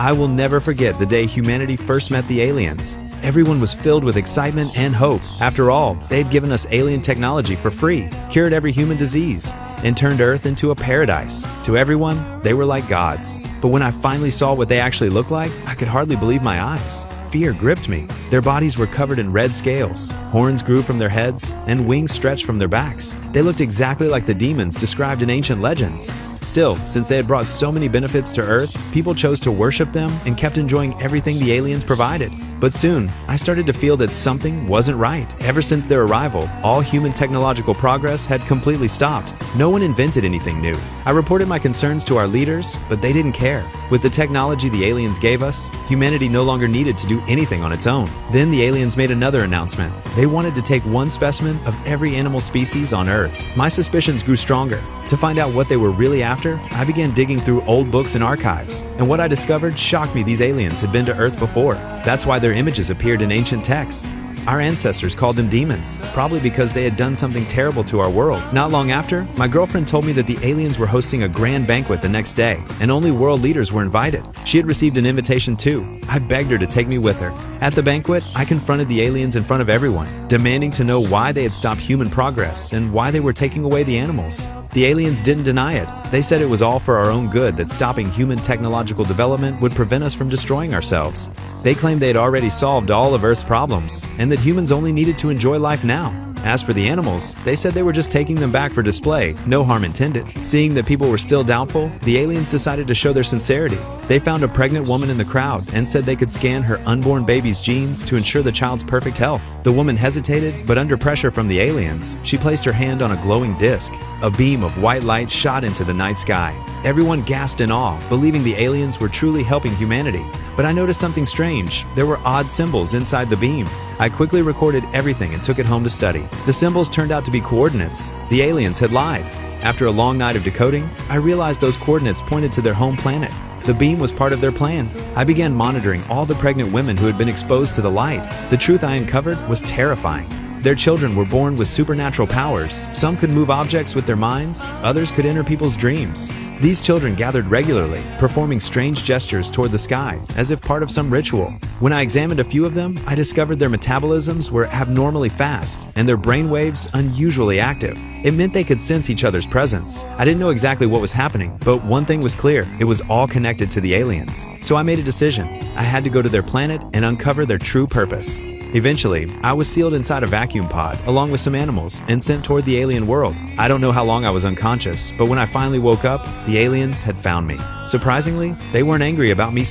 I will never forget the day humanity first met the aliens. Everyone was filled with excitement and hope. After all, they'd given us alien technology for free, cured every human disease, and turned Earth into a paradise. To everyone, they were like gods. But when I finally saw what they actually looked like, I could hardly believe my eyes. Fear gripped me. Their bodies were covered in red scales, horns grew from their heads, and wings stretched from their backs. They looked exactly like the demons described in ancient legends. Still, since they had brought so many benefits to Earth, people chose to worship them and kept enjoying everything the aliens provided. But soon, I started to feel that something wasn't right. Ever since their arrival, all human technological progress had completely stopped. No one invented anything new. I reported my concerns to our leaders, but they didn't care. With the technology the aliens gave us, humanity no longer needed to do anything on its own. Then the aliens made another announcement. They wanted to take one specimen of every animal species on Earth. My suspicions grew stronger. To find out what they were really after, I began digging through old books and archives, and what I discovered shocked me. These aliens had been to Earth before. That's why their images appeared in ancient texts. Our ancestors called them demons, probably because they had done something terrible to our world. Not long after, my girlfriend told me that the aliens were hosting a grand banquet the next day, and only world leaders were invited. She had received an invitation too. I begged her to take me with her. At the banquet, I confronted the aliens in front of everyone, demanding to know why they had stopped human progress and why they were taking away the animals. The aliens didn't deny it. They said it was all for our own good, that stopping human technological development would prevent us from destroying ourselves. They claimed they had already solved all of Earth's problems, and that humans only needed to enjoy life now. As for the animals, they said they were just taking them back for display, no harm intended. Seeing that people were still doubtful, the aliens decided to show their sincerity. They found a pregnant woman in the crowd and said they could scan her unborn baby's genes to ensure the child's perfect health. The woman hesitated, but under pressure from the aliens, she placed her hand on a glowing disc. A beam of white light shot into the night sky. Everyone gasped in awe, believing the aliens were truly helping humanity. But I noticed something strange. There were odd symbols inside the beam. I quickly recorded everything and took it home to study. The symbols turned out to be coordinates. The aliens had lied. After a long night of decoding, I realized those coordinates pointed to their home planet. The beam was part of their plan. I began monitoring all the pregnant women who had been exposed to the light. The truth I uncovered was terrifying. Their children were born with supernatural powers. Some could move objects with their minds, others could enter people's dreams. These children gathered regularly, performing strange gestures toward the sky, as if part of some ritual. When I examined a few of them, I discovered their metabolisms were abnormally fast, and their brain waves unusually active. It meant they could sense each other's presence. I didn't know exactly what was happening, but one thing was clear: it was all connected to the aliens. So I made a decision. I had to go to their planet and uncover their true purpose. Eventually, I was sealed inside a vacuum pod, along with some animals, and sent toward the alien world. I don't know how long I was unconscious, but when I finally woke up, the aliens had found me. Surprisingly, they weren't angry about me